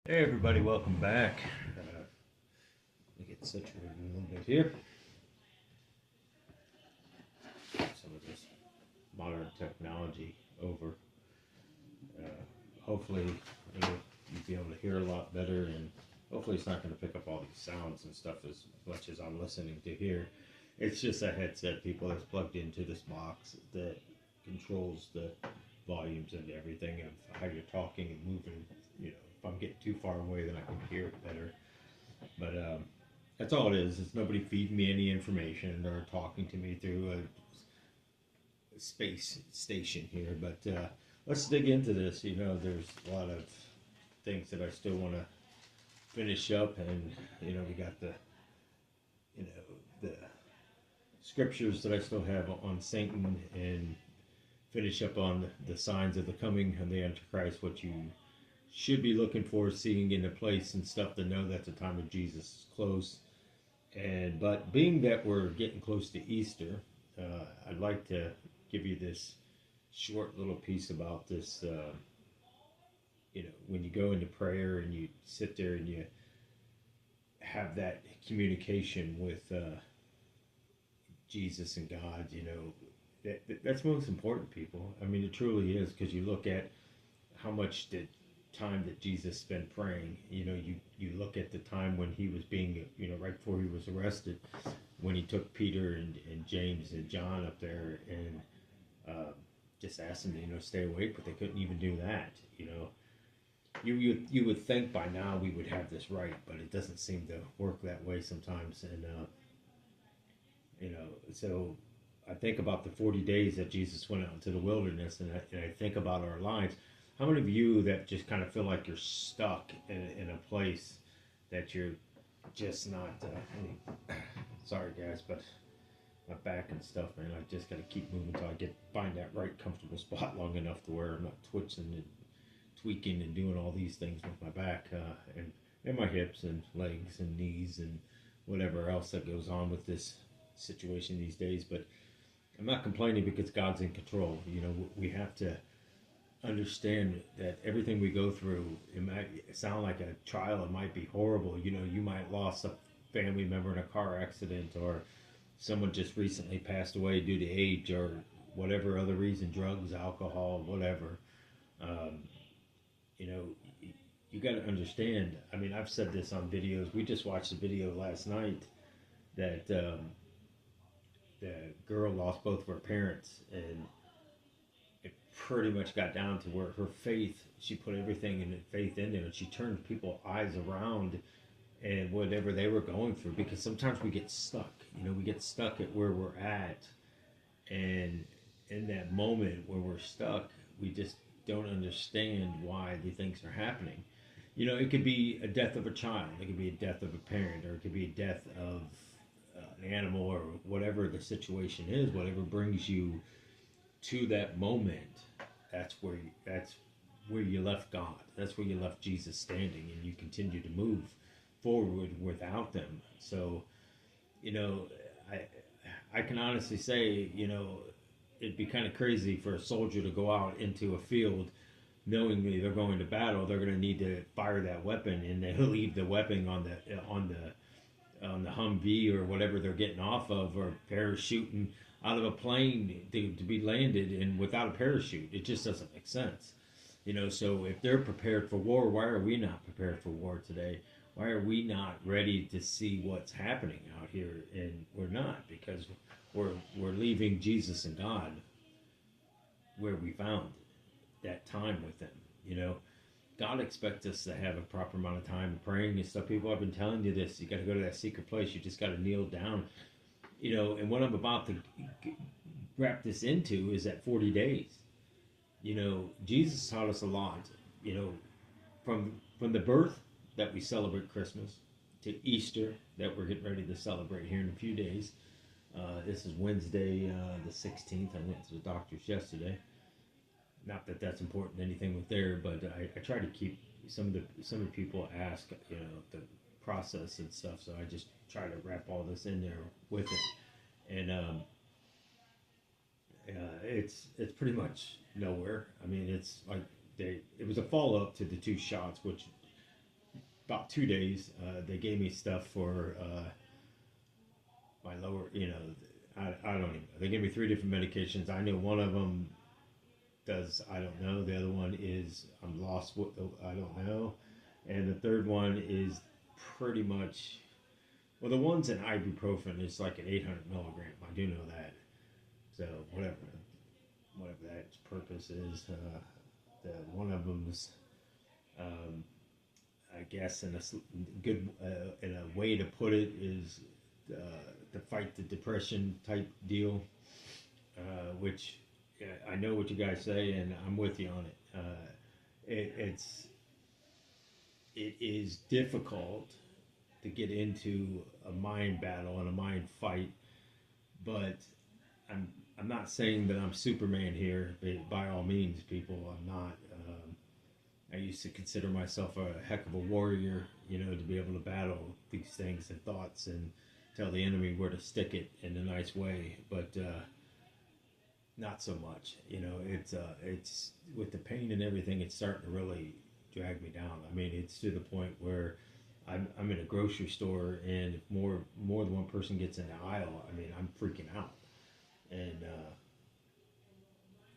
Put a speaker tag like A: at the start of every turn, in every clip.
A: Hey everybody, welcome back. Let me get situated a little bit here. Some of this modern technology over. Uh, Hopefully, you'll be able to hear a lot better, and hopefully, it's not going to pick up all these sounds and stuff as much as I'm listening to here. It's just a headset, people, that's plugged into this box that controls the volumes and everything of how you're talking and moving. If I'm getting too far away, then I can hear it better. But that's all it is. It's nobody feeding me any information or talking to me through a space station here. But let's dig into this. There's a lot of things that I still want to finish up, and we got the scriptures that I still have on Satan, and finish up on the signs of the coming of the Antichrist. What you should be looking for, seeing in a place and stuff to know that the time of Jesus is close. But being that we're getting close to Easter, I'd like to give you this short little piece about this. When you go into prayer and you sit there and you have that communication with Jesus and God, that's most important, people. I mean, it truly is, because you look at how much did time that Jesus spent praying. You look at the time when he was being, right before he was arrested, when he took Peter and James and John up there and just asked them to, stay awake, but they couldn't even do that. You would think by now we would have this right, but it doesn't seem to work that way sometimes. And so I think about the 40 days that Jesus went out into the wilderness, and I think about our lives. How many of you that just kind of feel like you're stuck in a place that you're just not? Sorry, guys, but my back and stuff, man. I just got to keep moving until I find that right comfortable spot long enough to where I'm not twitching and tweaking and doing all these things with my back and my hips and legs and knees and whatever else that goes on with this situation these days. But I'm not complaining, because God's in control. We have to understand that everything we go through, it might sound like a trial, it might be horrible. You might lost a family member in a car accident, or someone just recently passed away due to age, or whatever other reason, drugs, alcohol, whatever. um, you know you got to understand. I mean, I've said this on videos. We just watched a video last night that the girl lost both of her parents, and it pretty much got down to where her faith, she put everything in faith in there, and she turned people's eyes around and whatever they were going through. Because sometimes we get stuck. We get stuck at where we're at, and in that moment where we're stuck, we just don't understand why the things are happening. It could be a death of a child, it could be a death of a parent, or it could be a death of an animal, or whatever the situation is. Whatever brings you to that moment, that's where you left God. That's where you left Jesus standing, and you continue to move forward without them. So, you know, I I can honestly say, it'd be kind of crazy for a soldier to go out into a field knowingly they're going to battle. They're going to need to fire that weapon, and they leave the weapon on the Humvee or whatever they're getting off of, or parachuting out of a plane to be landed, and without a parachute. It just doesn't make sense. So if they're prepared for war, why are we not prepared for war today? Why are we not ready to see what's happening out here? And we're not, because we're leaving Jesus and God where we found that time with them. God expects us to have a proper amount of time praying and stuff. People, I've been telling you this. You got to go to that secret place. You just got to kneel down. And what I'm about to wrap this into is that 40 days. Jesus taught us a lot. From the birth that we celebrate Christmas to Easter that we're getting ready to celebrate here in a few days. This is Wednesday, the 16th. I went to the doctor's yesterday. Not that that's important anything with there, but I try to keep some of the people ask the process and stuff, so I just try to wrap all this in there with it. And it's pretty much nowhere. I mean, it's like it was a follow up to the two shots, which about 2 days. They gave me stuff for my lower, I don't even know. They gave me 3 different medications. I know one of them does, I don't know. The other one is, I'm lost, I don't know. And the third one is pretty much, well, the one's an ibuprofen. It's like an 800 milligram. I do know that. So whatever that purpose is, the one of them's, um, I guess, in a good, in a way to put it, is to fight the depression type deal, which I know what you guys say, and I'm with you on it. It's it is difficult to get into a mind battle and a mind fight, but I'm I'm not saying that I'm Superman here. By all means, people, I'm not. I used to consider myself a heck of a warrior, to be able to battle these things and thoughts and tell the enemy where to stick it in a nice way. But not so much. It's with the pain and everything. It's starting to really drag me down. I mean, it's to the point where I'm in a grocery store, and if more than one person gets in the aisle, I mean, I'm freaking out, and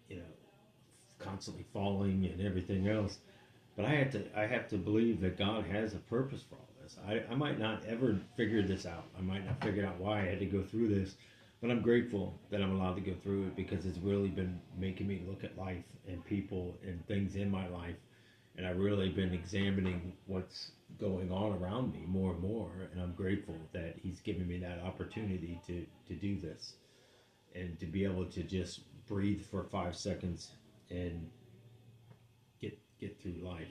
A: you know, constantly falling and everything else. But I have to believe that God has a purpose for all this. I might not ever figure this out. I might not figure out why I had to go through this, but I'm grateful that I'm allowed to go through it, because it's really been making me look at life and people and things in my life. And I've really been examining what's going on around me more and more. And I'm grateful that He's given me that opportunity to do this, and to be able to just breathe for 5 seconds and get through life.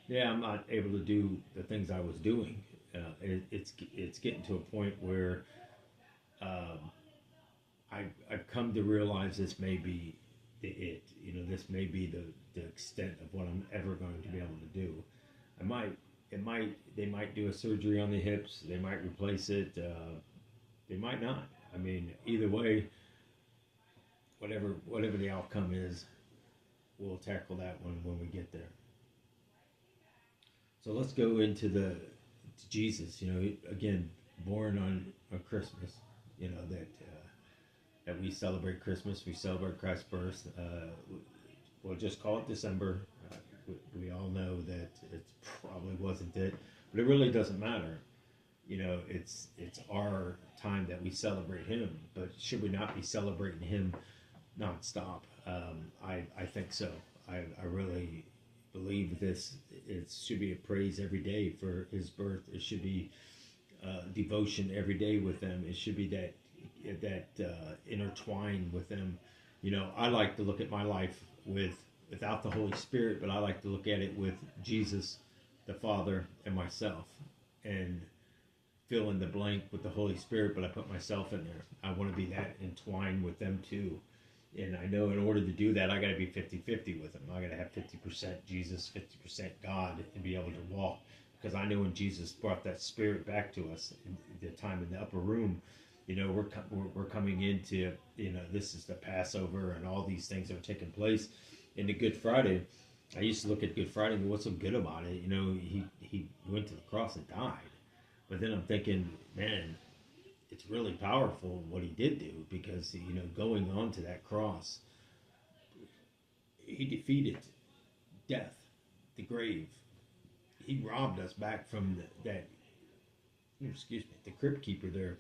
A: Yeah, I'm not able to do the things I was doing. It's getting to a point where um, I've come to realize this may be it. This may be the extent of what I'm ever going to be able to do. They might do a surgery on the hips. They might replace it. They might not. I mean, either way, whatever the outcome is, we'll tackle that one when we get there. So let's go into to Jesus. Again, born on Christmas. That we celebrate Christmas. We celebrate Christ's birth. We'll just call it December. We all know that it probably wasn't it, but it really doesn't matter. It's our time that we celebrate Him. But should we not be celebrating Him nonstop? I think so. I really believe this. It should be a praise every day for His birth. It should be devotion every day with them. It should be that intertwined with them. I like to look at my life without the Holy Spirit, but I like to look at it with Jesus, the Father, and myself, and fill in the blank with the Holy Spirit, but I put myself in there. I want to be that entwined with them too. And I know in order to do that, I got to be 50-50 with them. I got to have 50% Jesus, 50% God, and be able to walk. Because I know when Jesus brought that Spirit back to us, in the time in the upper room, we're coming into, this is the Passover and all these things that are taking place. In the Good Friday, I used to look at Good Friday and go, what's so good about it? He went to the cross and died. But then I'm thinking, man, it's really powerful what He did do, because going on to that cross, He defeated death, the grave. He robbed us back from the crypt keeper there.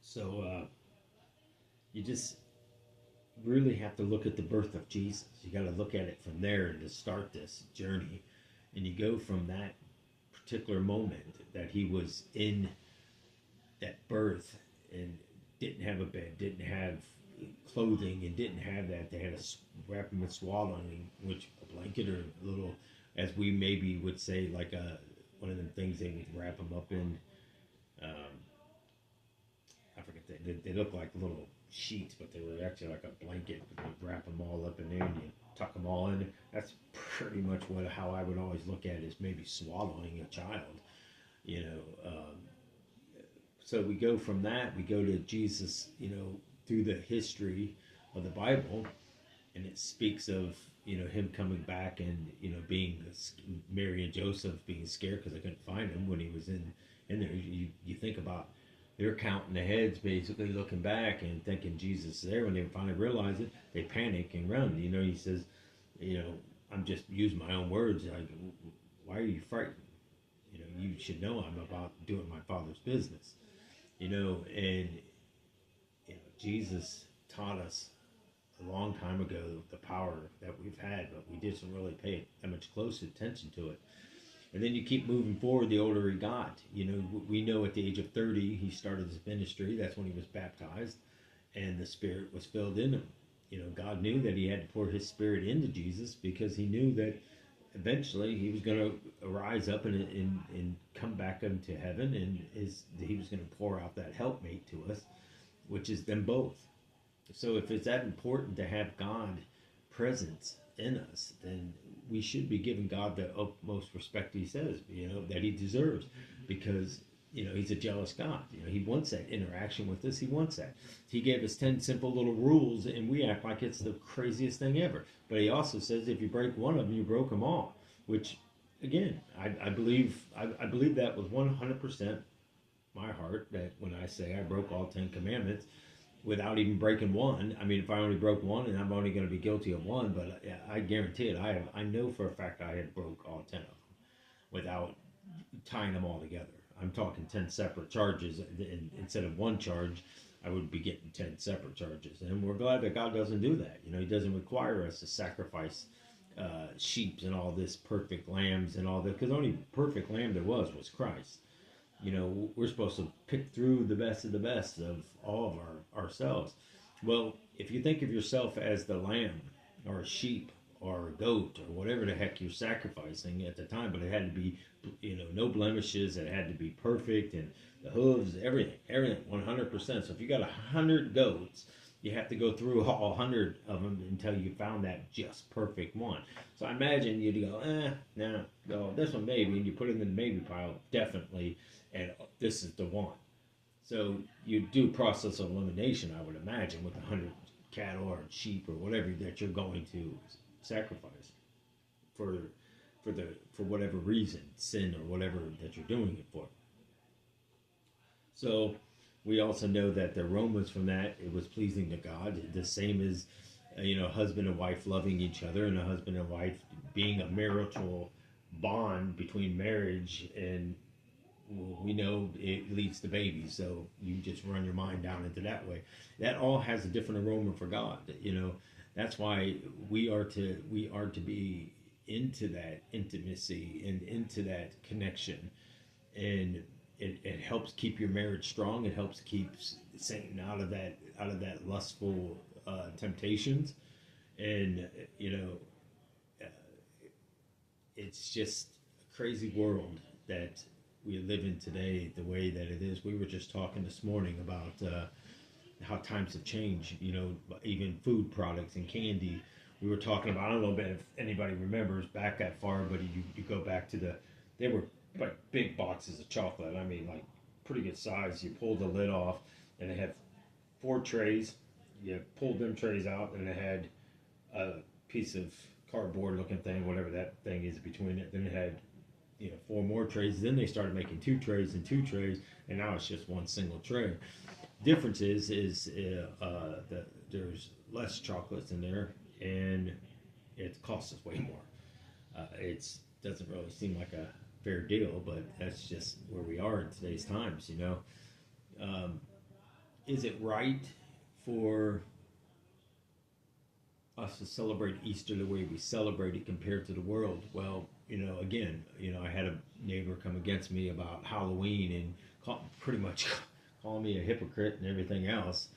A: So you just really have to look at the birth of Jesus. You got to look at it from there to start this journey, and you go from that particular moment that He was in that birth and didn't have a bed, didn't have clothing, and didn't have that. They had to wrap Him in swaddling, which a blanket or a little, as we maybe would say, like one of them things they would wrap Him up in. I forget, they look like little sheets, but they were actually like a blanket. They wrap them all up in there and you tuck them all in. That's pretty much how I would always look at it, is maybe swallowing a child. So we go from that, we go to Jesus, through the history of the Bible, and it speaks of, him coming back and being Mary and Joseph being scared because they couldn't find him when he was in there. You think about they're counting the heads, basically looking back and thinking Jesus is there. When they finally realize it, they panic and run. He says, I'm just using my own words. Like, why are you frightened? You should know I'm about doing my Father's business. And Jesus taught us a long time ago the power that we've had, but we didn't really pay that much close attention to it. And then you keep moving forward the older he got. We know at the age of 30 he started his ministry. That's when he was baptized and the Spirit was filled in him. God knew that he had to pour his Spirit into Jesus because he knew that eventually he was going to rise up and come back into heaven, and he was going to pour out that helpmate to us, which is them both. So if it's that important to have God present in us, then we should be giving God the utmost respect he says, that he deserves, because, he's a jealous God. He wants that interaction with us. He wants that. He gave us 10 simple little rules, and we act like it's the craziest thing ever. But he also says if you break one of them, you broke them all, which, again, I believe that was 100% my heart, that when I say I broke all 10 commandments, without even breaking one. I mean, if I only broke one, and I'm only going to be guilty of one, but I guarantee it. I know for a fact I had broke all 10 of them without tying them all together. I'm talking 10 separate charges, and instead of one charge, I would be getting 10 separate charges. And we're glad that God doesn't do that. He doesn't require us to sacrifice sheep and all this perfect lambs and all that, because the only perfect lamb there was Christ. We're supposed to pick through the best of all of ourselves. Well, if you think of yourself as the lamb or a sheep or a goat or whatever the heck you're sacrificing at the time, but it had to be, no blemishes, it had to be perfect, and the hooves, everything, 100%. So if you got 100 goats, you have to go through all 100 of them until you found that just perfect one. So I imagine you'd go, no, this one maybe, and you put it in the maybe pile, definitely, and this is the one. So you do process of elimination, I would imagine, with 100 cattle or sheep or whatever that you're going to sacrifice for whatever reason, sin or whatever that you're doing it for. So we also know that the aromas from that, it was pleasing to God. The same as, husband and wife loving each other, and a husband and wife being a marital bond between marriage, and we know it leads to babies. So you just run your mind down into that way. That all has a different aroma for God. That's why we are to be into that intimacy and into that connection, and it helps keep your marriage strong. It helps keep Satan out of that lustful temptations, and it's just a crazy world that we live in today, the way that it is. We were just talking this morning about how times have changed. Even food products and candy. We were talking about, I don't know if anybody remembers back that far, but you go back to they were like big boxes of chocolate. I mean, like pretty good size. You pulled the lid off, and they had 4 trays. You pulled them trays out, and it had a piece of cardboard looking thing, whatever that thing is between it. Then it had 4 more trays. Then they started making 2 trays and 2 trays, and now it's just one single tray. Difference is that there's less chocolates in there, and it costs us way more. It doesn't really seem like a fair deal, but that's just where we are in today's times. Is it right for us to celebrate Easter the way we celebrate it compared to the world? Well, again, I had a neighbor come against me about Halloween and pretty much calling me a hypocrite and everything else,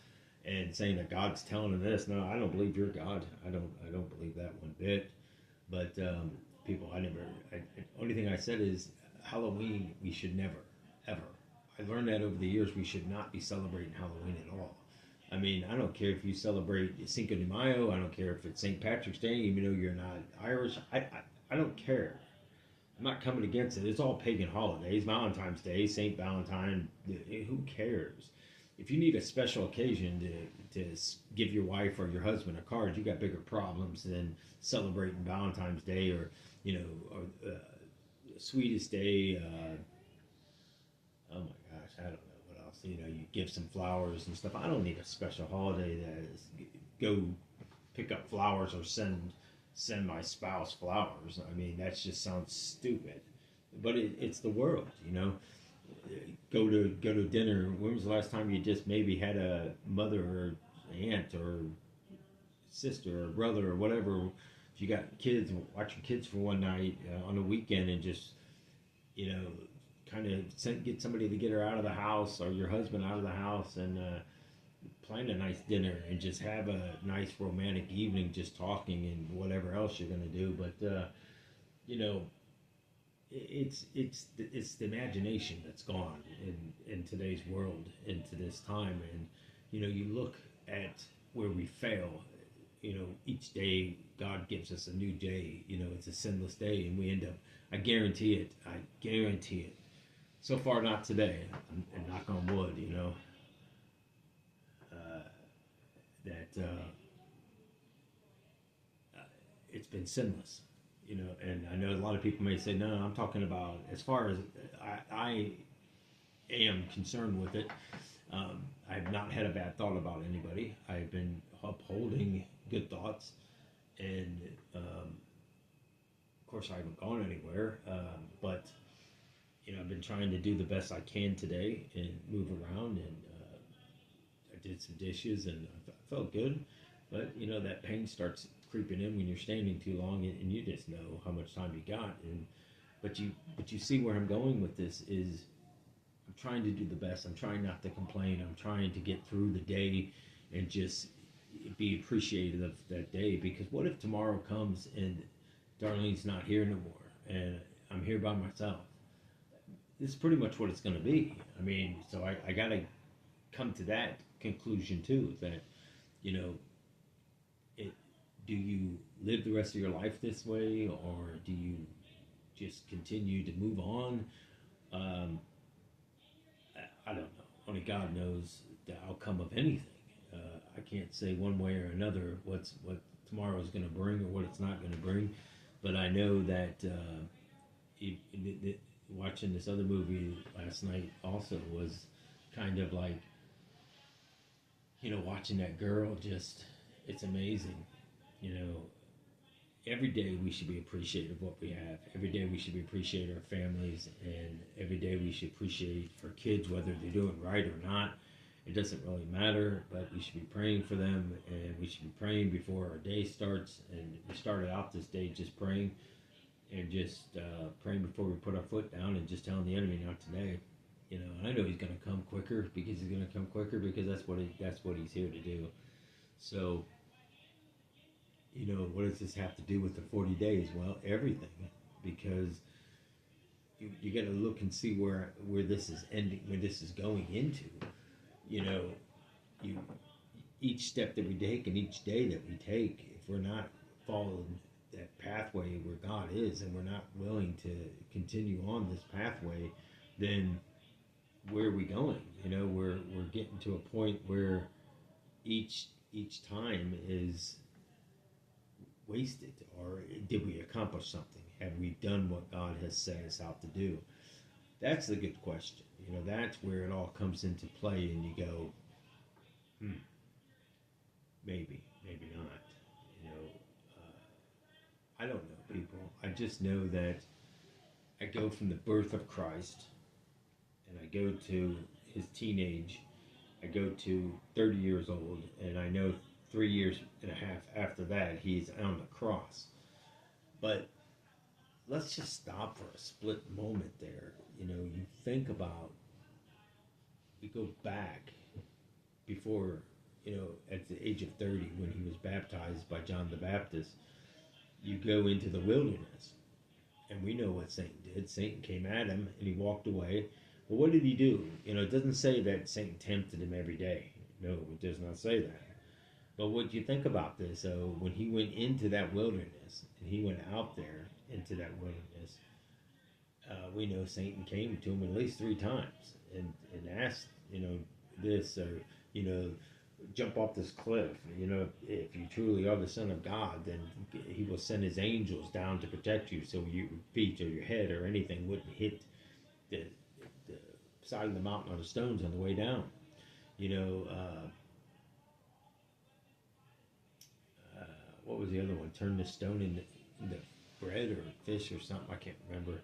A: and saying that God's telling him this. No, I don't believe you're God. I don't believe that one bit. But only thing I said is Halloween, we should never, ever. I learned that over the years. We should not be celebrating Halloween at all. I mean, I don't care if you celebrate Cinco de Mayo. I don't care if it's St. Patrick's Day, even though you're not Irish. I don't care. I'm not coming against it. It's all pagan holidays. Valentine's Day, St. Valentine. Who cares? if you need a special occasion to give your wife or your husband a card, you got bigger problems than celebrating Valentine's Day or or sweetest day. Oh my gosh, I don't know what else. You give some flowers and stuff. I don't need a special holiday that is go pick up flowers or send my spouse flowers. I mean, that just sounds stupid. But it's the world. Go to dinner. When was the last time you just maybe had a mother or aunt or sister or brother or whatever? If you got kids, watch your kids for one night on a weekend and just you know kind of get somebody to get her out of the house or your husband out of the house and plan a nice dinner and just have a nice romantic evening just talking and whatever else you're going to do. But you know it's the imagination that's gone in today's world into this time. And you look at where we fail. Each day God gives us a new day. It's a sinless day, and we end up, I guarantee it, so far not today, and knock on wood, that it's been sinless. And I know a lot of people may say, no, I'm talking about as far as I am concerned with it. I have not had a bad thought about anybody. I've been upholding good thoughts, and of course I haven't gone anywhere. But I've been trying to do the best I can today and move around, and I did some dishes, and I felt good. But that pain starts creeping in when you're standing too long, and you just know how much time you got. But you see where I'm going with this is I'm trying to do the best. I'm trying not to complain. I'm trying to get through the day and just be appreciative of that day. Because what if tomorrow comes and Darlene's not here no more, and I'm here by myself? This is pretty much what it's going to be. I mean, so I got to come to that conclusion too. That it. Do you live the rest of your life this way, or do you just continue to move on? I don't know. Only God knows the outcome of anything. I can't say one way or another what tomorrow is going to bring or what it's not going to bring. But I know that watching this other movie last night also was kind of like, watching that girl just, it's amazing. You know, every day we should be appreciative of what we have. Every day we should be appreciative of our families, and every day we should appreciate our kids, whether they're doing right or not. It doesn't really matter, but we should be praying for them, and we should be praying before our day starts. And we started out this day just praying, and just praying before we put our foot down, and just telling the enemy, not today. And I know he's going to come quicker, because that's what he's here to do. So, what does this have to do with the 40 days? Well, everything, because you got to look and see where this is ending, where this is going into. You each step that we take and each day that we take, if we're not following that pathway where God is, and we're not willing to continue on this pathway, then where are we going? We're getting to a point where each time is wasted. Or did we accomplish something? Have we done what God has set us out to do? That's the good question. That's where it all comes into play, and you go, maybe not. I don't know, people. I just know that I go from the birth of Christ, and I go to his teenage. I go to 30 years old, and I know 3 years and a half after that, he's on the cross. But let's just stop for a split moment there. You think about, we go back before, at the age of 30, when he was baptized by John the Baptist, you go into the wilderness. And we know what Satan did. Satan came at him, and he walked away. Well, what did he do? It doesn't say that Satan tempted him every day. No, it does not say that. But what you think about this, so when he went into that wilderness, and he went out there into that wilderness, we know Satan came to him at least 3 times and asked, this, or, you know, jump off this cliff. You know, if you truly are the Son of God, then He will send His angels down to protect you, so your feet or your head or anything wouldn't hit the, the side of the mountain or the stones on the way down. You know, what was the other one? Turn the stone into bread or fish or something. I can't remember.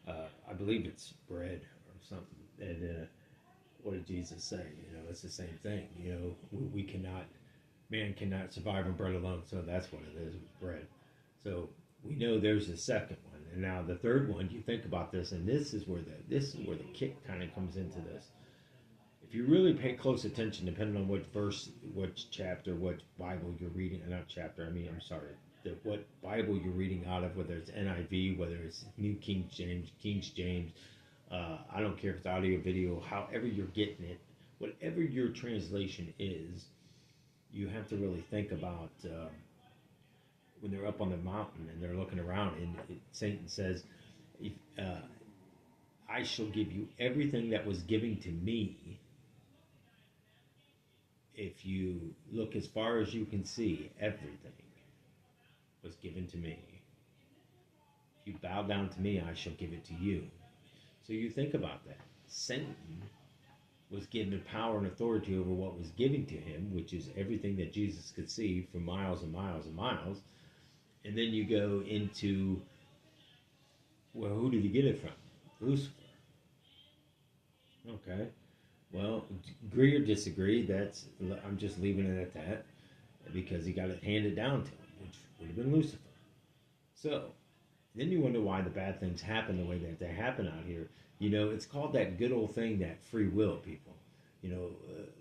A: I believe it's bread or something. And what did Jesus say? You know, it's the same thing. You know, we cannot, man cannot survive on bread alone. So that's what it is, bread. So we know there's a second one, and now the third one. You think about this, and this is where the kick kind of comes into this. If you really pay close attention, depending on what verse, what chapter, what Bible you're reading, not chapter. I mean, I'm sorry, what Bible you're reading out of, whether it's NIV, whether it's New King James, I don't care if it's audio, video, however you're getting it, whatever your translation is, you have to really think about when they're up on the mountain and they're looking around, and Satan says, if, I shall give you everything that was given to me. If you look as far as you can see, everything was given to me. If you bow down to me, I shall give it to you. So you think about that. Satan was given power and authority over what was given to him, which is everything that Jesus could see for miles and miles and miles. And then you go into, well, who did he get it from? Lucifer. Okay. Well, agree or disagree, I'm just leaving it at that, because he got it handed down to him, which would have been Lucifer. So, then you wonder why the bad things happen the way that they happen out here. You know, it's called that good old thing, that free will, people. You know,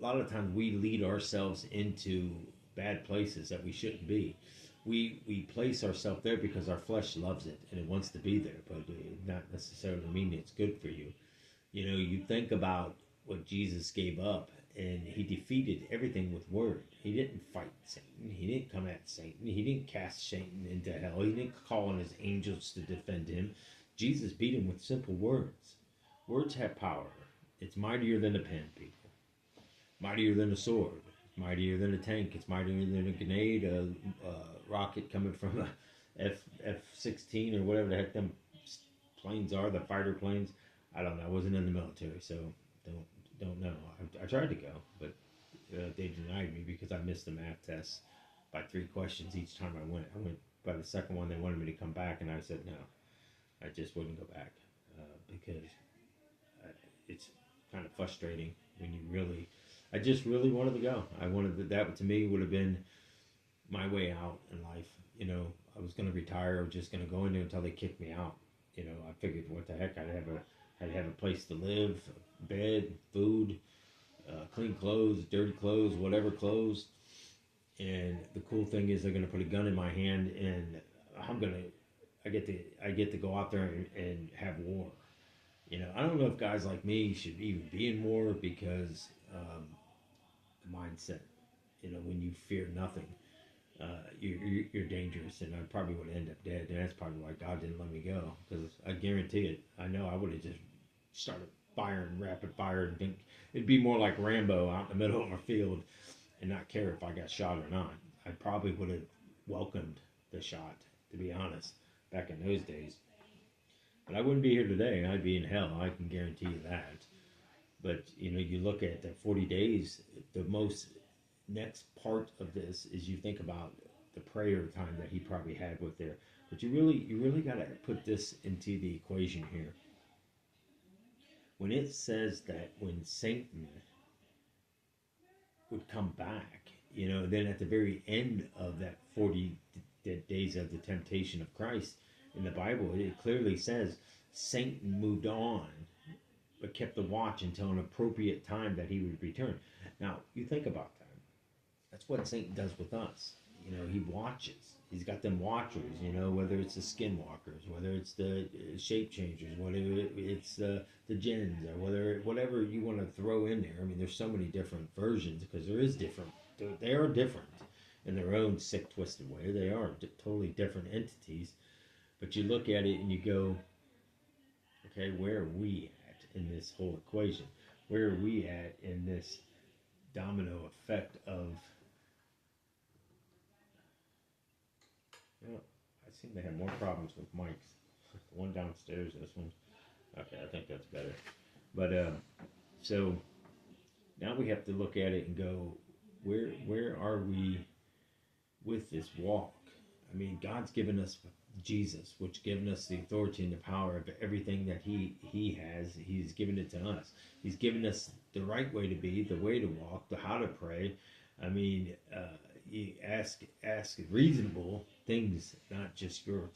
A: a lot of times we lead ourselves into bad places that we shouldn't be. We place ourselves there because our flesh loves it and it wants to be there, but it not necessarily mean it's good for you. You know, you think about what Jesus gave up, and he defeated everything with word. He didn't fight Satan. He didn't come at Satan. He didn't cast Satan into hell. He didn't call on his angels to defend him. Jesus beat him with simple words. Words have power. It's mightier than a pen, people. Mightier than a sword. Mightier than a tank. It's mightier than a grenade, a rocket coming from a F-16 or whatever the heck them planes are, the fighter planes. I don't know. I wasn't in the military, so don't know. I tried to go, but they denied me because I missed the math test by 3 questions each time I went. I went by the second one. They wanted me to come back, and I said no. I just wouldn't go back because it's kind of frustrating when you really. I just really wanted to go. I wanted that to me would have been my way out in life. You know, I was going to retire. I was just going to go in there until they kicked me out. You know, I figured, what the heck? I'd have a place to live, bed, food, clean clothes, dirty clothes, whatever clothes. And the cool thing is, they're going to put a gun in my hand, and I get to go out there and have war. You know, I don't know if guys like me should even be in war, because the mindset, you know, when you fear nothing, you're dangerous, and I probably would end up dead. And that's probably why God didn't let me go, because I guarantee it. I know I would have just started firing rapid fire, and think it'd be more like Rambo out in the middle of a field and not care if I got shot or not. I probably would have welcomed the shot, to be honest, back in those days. But I wouldn't be here today. I'd be in hell. I can guarantee you that. But, you know, you look at the 40 days, the most next part of this is you think about the prayer time that he probably had with there. But you really got to put this into the equation here. When it says that when Satan would come back, you know, then at the very end of that 40 days of the temptation of Christ in the Bible, it clearly says Satan moved on, but kept the watch until an appropriate time that he would return. Now, you think about that. That's what Satan does with us. You know, he watches. He's got them watchers, you know, whether it's the skinwalkers, whether it's the shape changers, whether it's the jinns, or whatever you want to throw in there. I mean, there's so many different versions, because there is different. They are different in their own sick, twisted way. They are totally different entities. But you look at it and you go, okay, where are we at in this whole equation? Where are we at in this domino effect of, you know, I seem to have more problems with mics. The one downstairs, this one. Okay, I think that's better. But so now we have to look at it and go, where are we with this walk? I mean, God's given us Jesus, which given us the authority and the power of everything that He has. He's given it to us. He's given us the right way to be, the way to walk, the how to pray. I mean, you ask reasonable things, not just your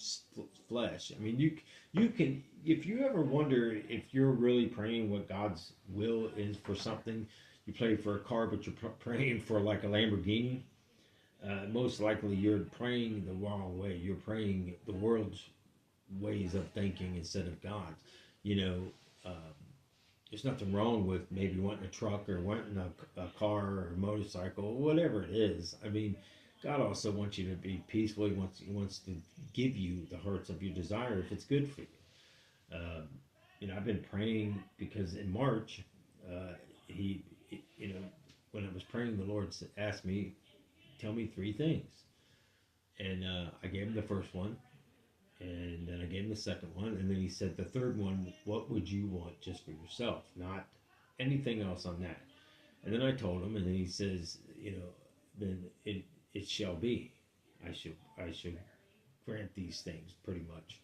A: flesh. I mean, you can, if you ever wonder if you're really praying what God's will is for something, you pray for a car, but you're praying for like a Lamborghini. Most likely you're praying the wrong way. You're praying the world's ways of thinking instead of God's. You know, there's nothing wrong with maybe wanting a truck or wanting a car or a motorcycle, whatever it is. I mean, God also wants you to be peaceful. He wants to give you the hearts of your desire if it's good for you. You know, I've been praying because in March, you know, when I was praying, the Lord asked me, tell me three things. And I gave him the first one, and then I gave him the second one, and then he said the third one, what would you want just for yourself, not anything else on that. And then I told him, and then he says, you know, then it shall be. I should grant these things pretty much.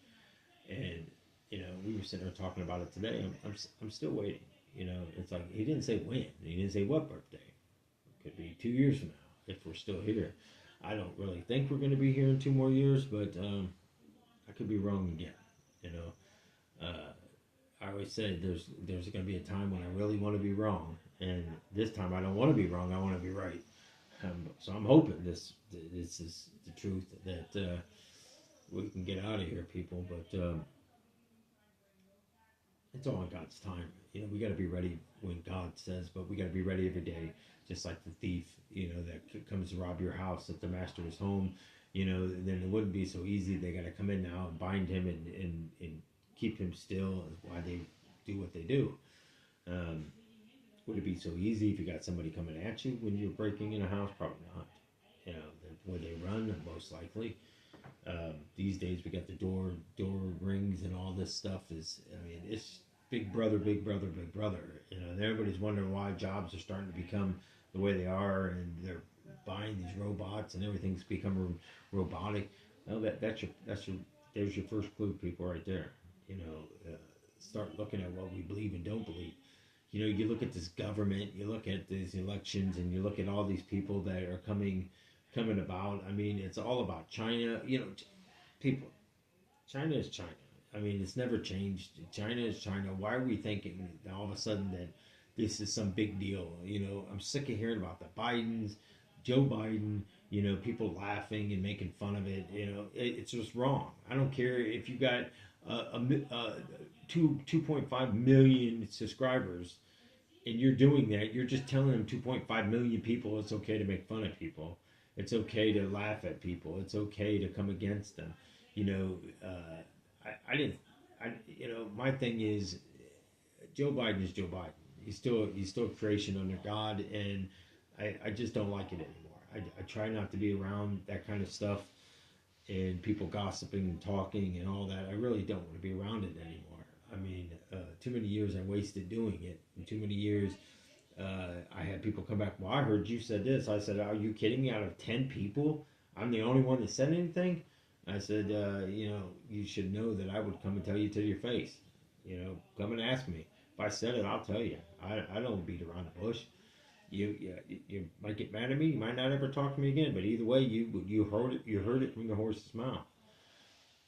A: And you know, we were sitting there talking about it today. I'm still waiting. You know, it's like he didn't say when. He didn't say what birthday. It could be 2 years from now if we're still here. I don't really think we're going to be here in 2 more years, but I could be wrong again. You know, I always say there's going to be a time when I really want to be wrong, and this time I don't want to be wrong. I want to be right. So I'm hoping this is the truth that we can get out of here, people. But it's all in God's time. You know, we got to be ready when God says, but we got to be ready every day. Just like the thief, you know, that comes to rob your house if the master is home, you know, then it wouldn't be so easy. They got to come in now and bind him and keep him still. Why they do what they do. Would it be so easy if you got somebody coming at you when you're breaking in a house? Probably not. You know, would they run? Most likely. These days we got the door rings and all this stuff is, I mean, it's big brother, big brother, big brother. You know, and everybody's wondering why jobs are starting to become the way they are, and they're buying these robots and everything's become robotic. Well, there's your first clue, people, right there. You know, start looking at what we believe and don't believe. You know, you look at this government, you look at these elections, and you look at all these people that are coming about. I mean, it's all about China. You know, people, China is China. I mean, it's never changed. China is China. Why are we thinking all of a sudden that this is some big deal? You know, I'm sick of hearing about the Bidens, Joe Biden, you know, people laughing and making fun of it. You know, it's just wrong. I don't care if you got 2.5 million subscribers and you're doing that. You're just telling them 2.5 million people it's okay to make fun of people. It's okay to laugh at people. It's okay to come against them. You know, you know, my thing is Joe Biden is Joe Biden. He's still a creation under God, and I just don't like it anymore. I try not to be around that kind of stuff and people gossiping and talking and all that. I really don't want to be around it anymore. I mean, too many years I wasted doing it, and too many years I had people come back. Well, I heard you said this. I said, are you kidding me? Out of 10 people, I'm the only one that said anything? I said, you know, you should know that I would come and tell you to your face. You know, come and ask me. If I said it, I'll tell you. I don't beat around the bush. You might get mad at me. You might not ever talk to me again. But either way, you heard it from the horse's mouth.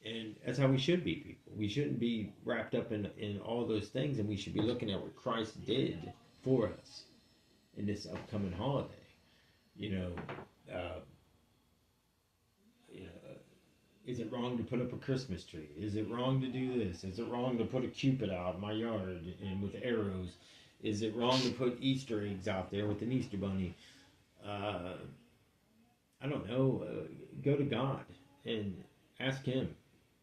A: And that's how we should be, people. We shouldn't be wrapped up in all those things, and we should be looking at what Christ did for us in this upcoming holiday. You know, is it wrong to put up a Christmas tree? Is it wrong to do this? Is it wrong to put a Cupid out in my yard and with arrows? Is it wrong to put Easter eggs out there with an Easter bunny? I don't know. Go to God and ask Him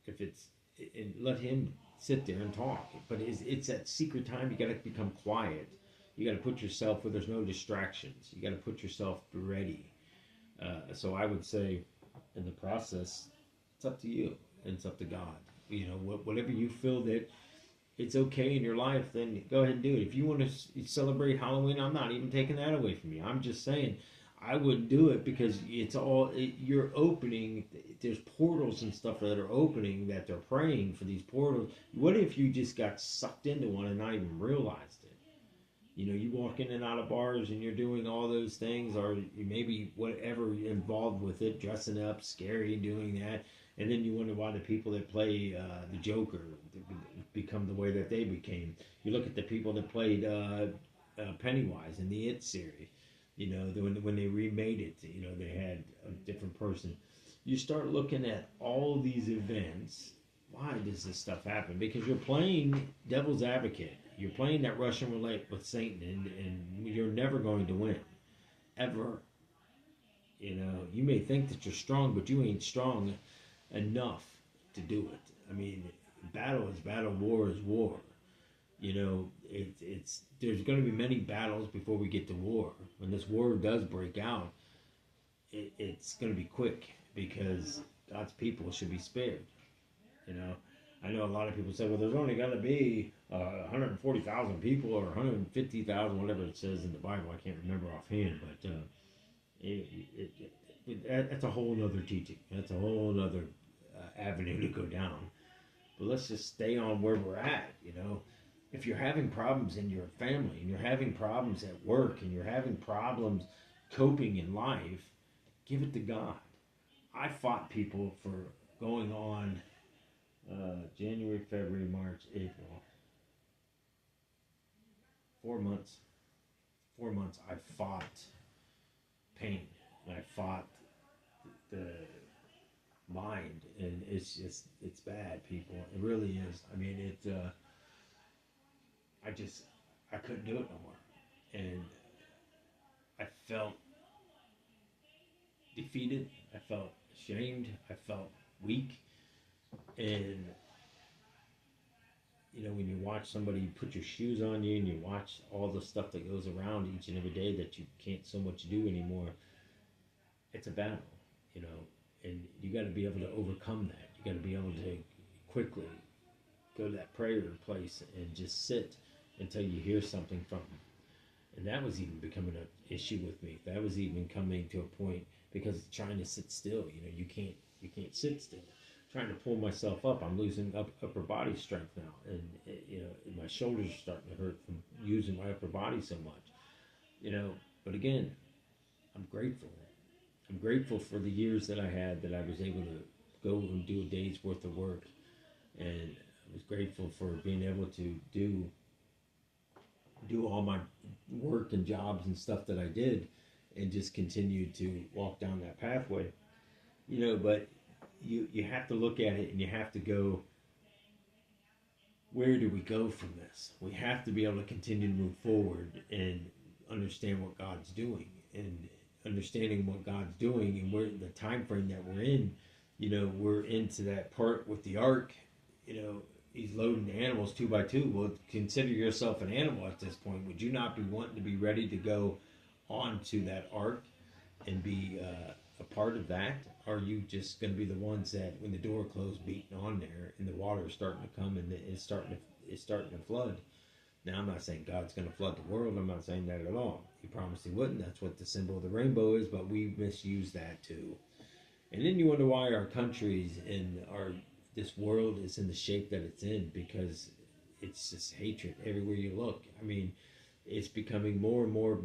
A: if it's, and let Him sit there and talk. But it's that secret time. You got to become quiet. You got to put yourself where there's no distractions. You got to put yourself ready. So I would say, in the process, it's up to you and it's up to God. Whatever you feel that it's okay in your life, then go ahead and do it. If you want to celebrate Halloween, I'm not even taking that away from you. I'm just saying I wouldn't do it because you're opening. There's portals and stuff that are opening that they're praying for these portals. What if you just got sucked into one and not even realized it? You walk in and out of bars and you're doing all those things, or you maybe whatever involved with it, dressing up, scary, doing that, and then you wonder why the people that play the Joker become the way that they became. You look at the people that played Pennywise in the It series. When they remade it, they had a different person. You start looking at all these events. Why does this stuff happen? Because you're playing devil's advocate. You're playing that Russian roulette with Satan, and you're never going to win. Ever. You may think that you're strong, but you ain't strong enough to do it. I mean, battle is battle, war is war. It's there's going to be many battles before we get to war. When this war does break out, it's going to be quick because God's people should be spared. I know a lot of people say, well, there's only going to be 140,000 people or 150,000, whatever it says in the Bible. I can't remember offhand, but that's a whole other teaching. That's a whole other avenue to go down. But let's just stay on where we're at. If you're having problems in your family and you're having problems at work and you're having problems coping in life, give it to God. I fought people for going on January, February, March, April. 4 months. 4 months I fought pain. I fought the mind, and it's bad, people. It really is. I mean, I couldn't do it no more. And I felt defeated. I felt ashamed. I felt weak. And when you watch somebody put your shoes on you and you watch all the stuff that goes around each and every day that you can't so much do anymore, it's a battle, and you got to be able to overcome that. You got to be able to quickly go to that prayer place and just sit until you hear something from them. And that was even becoming an issue with me. That was even coming to a point because trying to sit still, you can't sit still. Trying to pull myself up, I'm losing upper body strength now, and my shoulders are starting to hurt from using my upper body so much. But again, I'm grateful. I'm grateful for the years that I had that I was able to go and do a day's worth of work, and I was grateful for being able to do all my work and jobs and stuff that I did, and just continue to walk down that pathway. But you have to look at it and you have to go, where do we go from this? We have to be able to continue to move forward and understand what God's doing, and understanding what God's doing and where the time frame that we're in. We're into that part with the ark. He's loading the animals 2 by 2. Well, consider yourself an animal at this point. Would you not be wanting to be ready to go onto that ark and be a part of that? Or are you just going to be the ones that, when the door closed, beating on there and the water is starting to come and it's starting to flood? Now, I'm not saying God's going to flood the world. I'm not saying that at all. He promised He wouldn't. That's what the symbol of the rainbow is, but we misuse that too. And then you wonder why our countries and this world is in the shape that it's in, because it's just hatred everywhere you look. I mean, it's becoming more and more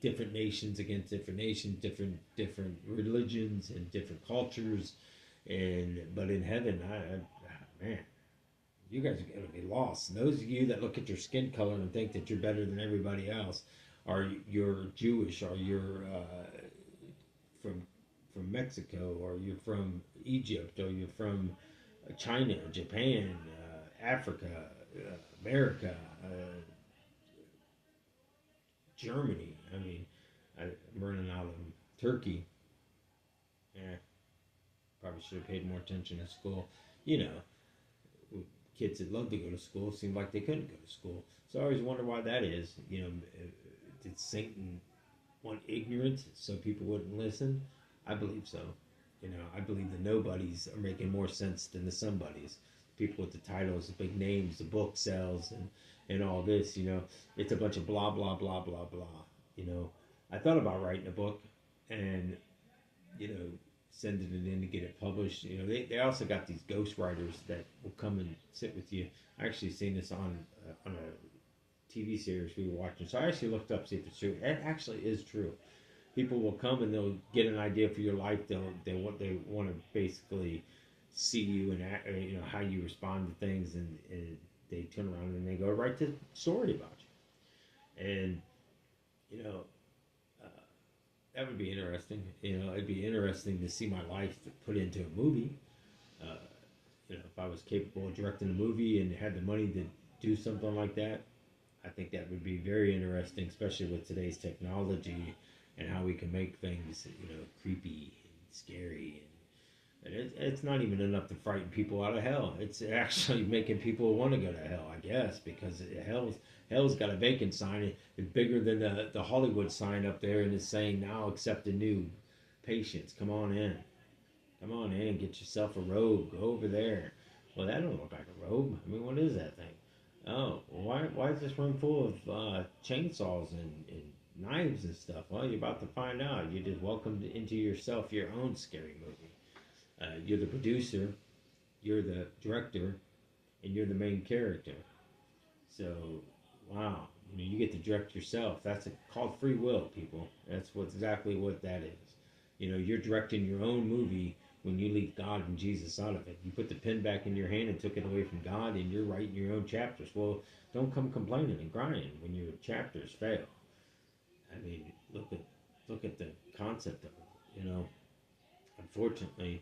A: different nations against different nations, different religions and different cultures, but in heaven, man, you guys are going to be lost. And those of you that look at your skin color and think that you're better than everybody else, or you're Jewish, or you're from Mexico, or you're from Egypt, or you're from China, Japan, Africa, America, Germany. I mean, I'm running out of them. Turkey. Probably should have paid more attention in school. kids that love to go to school seem like they couldn't go to school. So I always wonder why that is. Did Satan want ignorance so people wouldn't listen? I believe so. I believe the nobodies are making more sense than the somebodies. People with the titles, the big names, the book sales, and all this. It's a bunch of blah blah blah blah blah. I thought about writing a book, and sending it in to get it published. They also got these ghost writers that will come and sit with you. I actually seen this on a TV series we were watching, so I actually looked up to see if it's true. It actually is true. People will come and they'll get an idea for your life. They want to basically see you and how you respond to things, and they turn around and they go write the story about you. And you know that would be interesting. It'd be interesting to see my life put into a movie. Uh, if I was capable of directing a movie and had the money to do something like that, I think that would be very interesting, especially with today's technology and how we can make things, creepy and scary. And it's not even enough to frighten people out of hell. It's actually making people want to go to hell, I guess, because hell's got a vacant sign. It's bigger than the Hollywood sign up there, and it's saying now accept the new patients. Come on in. Come on in. Get yourself a robe. Go over there. Well, that don't look like a robe. I mean, what is that thing? Oh, why is this room full of chainsaws and knives and stuff? Well, you're about to find out. You just welcomed into yourself your own scary movie. You're the producer, you're the director, and you're the main character. So, wow, you get to direct yourself. That's called free will, people. That's exactly what that is. You're directing your own movie when you leave God and Jesus out of it. You put the pen back in your hand and took it away from God, and you're writing your own chapters. Well, don't come complaining and crying when your chapters fail. I mean, look at the concept of it. Unfortunately,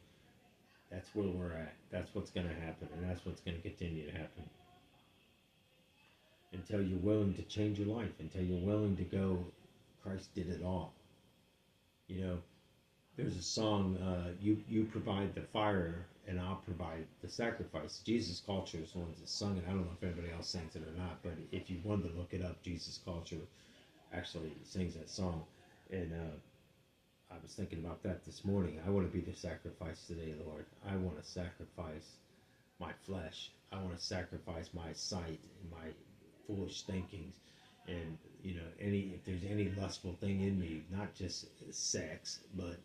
A: that's where we're at. That's what's going to happen, and that's what's going to continue to happen. Until you're willing to change your life, until you're willing to go, Christ did it all. There's a song, you provide the fire, and I'll provide the sacrifice. Jesus Culture is one that's sung, and I don't know if anybody else sings it or not, but if you wanted to look it up, Jesus Culture actually sings that song. And I was thinking about that this morning. I want to be the sacrifice today, Lord. I want to sacrifice my flesh. I want to sacrifice my sight and my foolish thinkings. And, if there's any lustful thing in me, not just sex, but,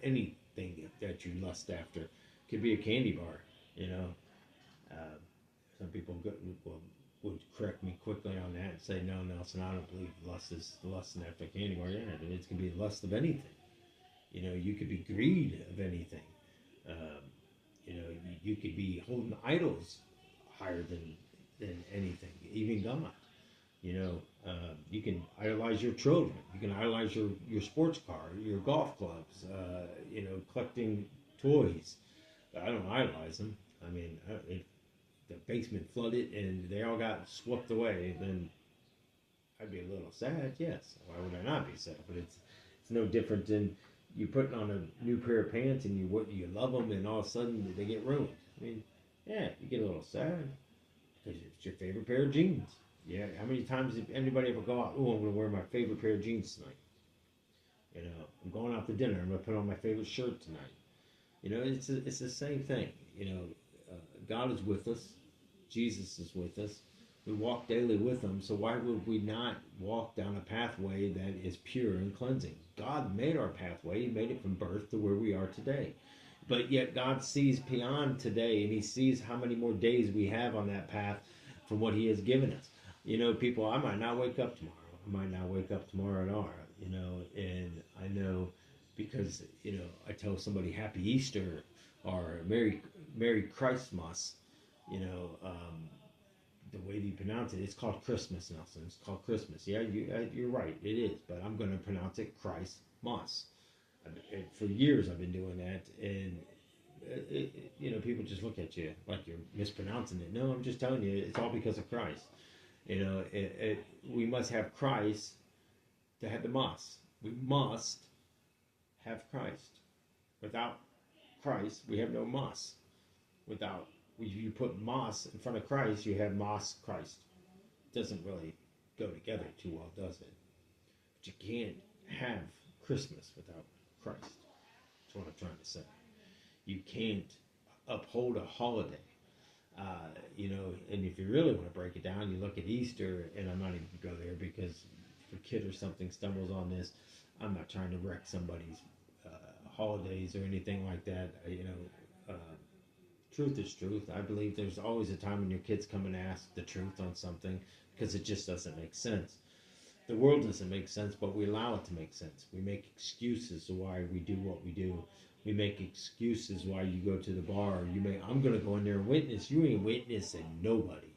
A: anything that you lust after. Could be a candy bar, Some people would correct me quickly on that and say, no, Nelson, I don't believe lust is lusting after a candy bar. Yeah, but it can be lust of anything. You could be greed of anything. You could be holding idols higher than anything, even God. You can idolize your children. You can idolize your sports car, your golf clubs, collecting toys. I don't idolize them. I mean, if the basement flooded and they all got swept away, then I'd be a little sad, yes. Why would I not be sad? But it's no different than you putting on a new pair of pants and you love them, and all of a sudden they get ruined. I mean, yeah, you get a little sad because it's your favorite pair of jeans. Yeah, how many times did anybody ever go out? Oh, I'm going to wear my favorite pair of jeans tonight. I'm going out to dinner. I'm going to put on my favorite shirt tonight. It's the same thing. God is with us. Jesus is with us. We walk daily with him, so why would we not walk down a pathway that is pure and cleansing? God made our pathway. He made it from birth to where we are today. But yet God sees beyond today, and he sees how many more days we have on that path from what he has given us. People, I might not wake up tomorrow. I might not wake up tomorrow at all, and I know because, I tell somebody Happy Easter or Merry Christmas, the way you pronounce it, it's called Christmas, Nelson. It's called Christmas. Yeah, you're right. It is, but I'm going to pronounce it Christmas. For years I've been doing that, and people just look at you like you're mispronouncing it. No, I'm just telling you, it's all because of Christ. We must have Christ to have the must. We must have Christ. Without Christ, we have no must. Without If you put Moss in front of Christ, you have Moss Christ. It doesn't really go together too well, does it? But you can't have Christmas without Christ. That's what I'm trying to say. You can't uphold a holiday. And if you really want to break it down, you look at Easter, and I'm not even going to go there because if a kid or something stumbles on this, I'm not trying to wreck somebody's holidays or anything like that. Truth is truth. I believe there's always a time when your kids come and ask the truth on something because it just doesn't make sense. The world doesn't make sense, but we allow it to make sense. We make excuses why we do what we do. We make excuses why you go to the bar. I'm going to go in there and witness. You ain't witnessing nobody.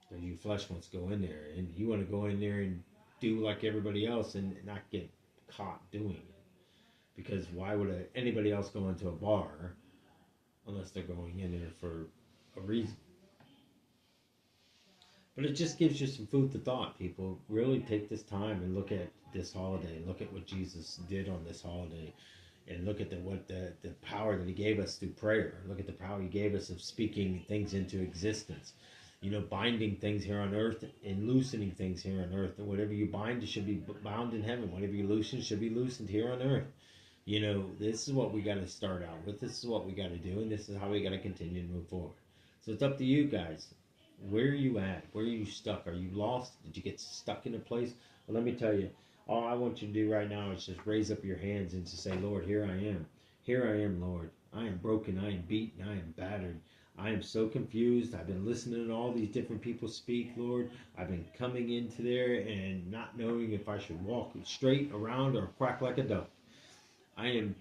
A: Because your flesh wants to go in there. And you want to go in there and do like everybody else and not get caught doing it. Because why would anybody else go into a bar unless they're going in there for a reason? But it just gives you some food for thought, people. Really take this time and look at this holiday. Look at what Jesus did on this holiday. And look at the power that he gave us through prayer. Look at the power he gave us of speaking things into existence. Binding things here on earth and loosening things here on earth. And whatever you bind should be bound in heaven. Whatever you loosen should be loosened here on earth. This is what we got to start out with. This is what we got to do. And this is how we got to continue to move forward. So it's up to you guys. Where are you at? Where are you stuck? Are you lost? Did you get stuck in a place? Well, let me tell you. All I want you to do right now is just raise up your hands and just say, Lord, here I am. Here I am, Lord. I am broken. I am beaten. I am battered. I am so confused. I've been listening to all these different people speak, Lord. I've been coming into there and not knowing if I should walk straight around or quack like a duck. I am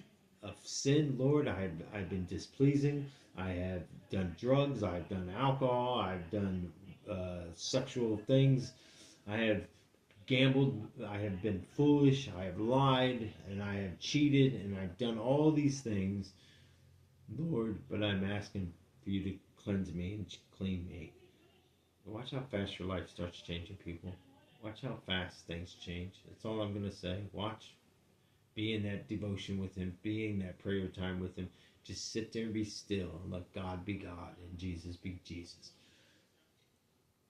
A: of sin, Lord. I've been displeasing. I have done drugs. I've done alcohol. I've done sexual things. I have gambled, I have been foolish, I have lied, and I have cheated, and I've done all these things, Lord, but I'm asking for you to cleanse me and clean me. Watch how fast your life starts changing, people. Watch how fast things change. That's all I'm going to say. Watch. Be in that devotion with him. Be in that prayer time with him. Just sit there and be still and let God be God and Jesus be Jesus.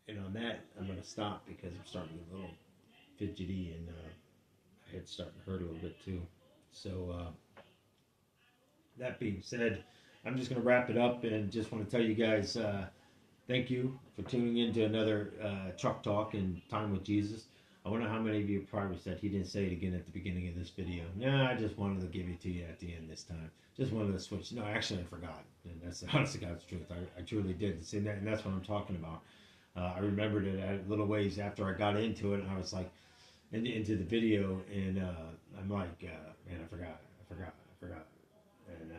A: And on that, I'm going to stop because I'm starting to get a little fidgety and my head's starting to hurt a little bit too. So that being said, I'm just going to wrap it up and just want to tell you guys thank you for tuning in to another Truck Talk and Time with Jesus. I wonder how many of you probably said he didn't say it again at the beginning of this video. No, I just wanted to give it to you at the end this time. Just wanted to switch. No, actually I forgot. And that's the honest to God's truth. I truly did. See, and that's what I'm talking about. I remembered it at little ways after I got into it, and I was like, into the video, and I'm like, man, I forgot, and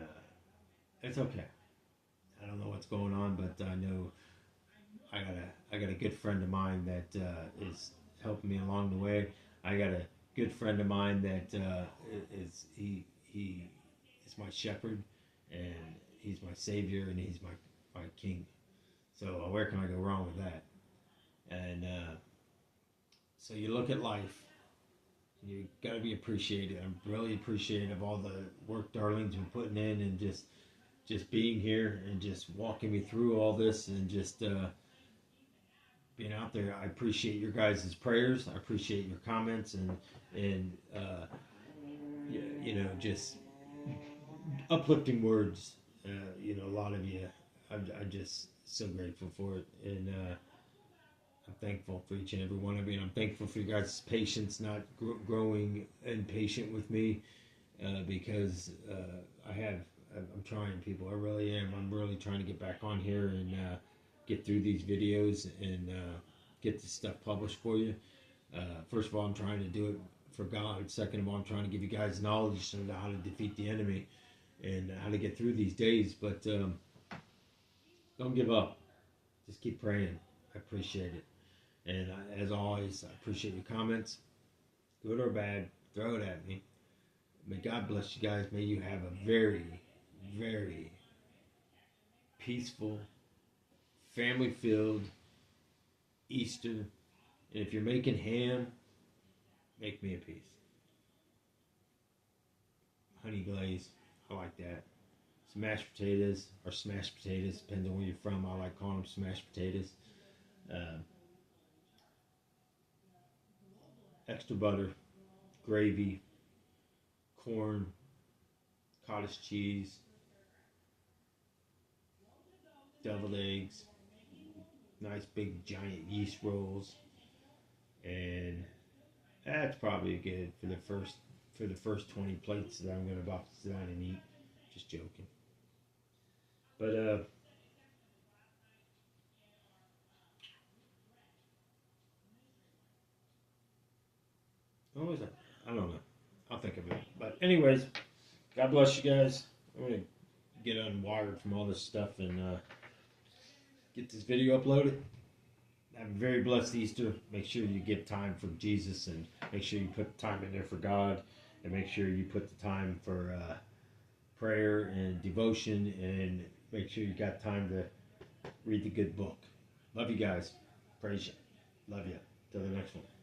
A: it's okay. I don't know what's going on, but I know I got a good friend of mine that is helping me along the way. I got a good friend of mine that he is my shepherd, and he's my savior, and he's my king. So where can I go wrong with that? And so you look at life, you got to be appreciative. I'm really appreciative of all the work Darlene's been putting in, and just being here and just walking me through all this, and just being out there. I appreciate your guys' prayers. I appreciate your comments and just uplifting words. A lot of you, I'm just so grateful for it, and I'm thankful for each and every one of you, and I'm thankful for you guys' patience, not growing impatient with me, because I'm trying, people. I really am. I'm really trying to get back on here and get through these videos and get this stuff published for you. First of all, I'm trying to do it for God. Second of all, I'm trying to give you guys knowledge on how to defeat the enemy and how to get through these days. But don't give up. Just keep praying. I appreciate it. And as always, I appreciate your comments. Good or bad, throw it at me. May God bless you guys. May you have a very, very peaceful, family-filled Easter. And if you're making ham, make me a piece. Honey glaze, I like that. some mashed potatoes or smashed potatoes, depending on where you're from. I like calling them smashed potatoes. Uh, Extra butter, gravy, corn, cottage cheese, deviled eggs, nice big giant yeast rolls, and that's probably good for the first 20 plates that I'm gonna about to sit down and eat. Just joking. But what was that? I don't know. I'll think of it. But anyways, God bless you guys. I'm gonna get unwired from all this stuff and get this video uploaded. Have a very blessed Easter. Make sure you give time for Jesus, and make sure you put time in there for God, and make sure you put the time for prayer and devotion, and make sure you got time to read the good book. Love you guys. Praise you. Love you. Till the next one.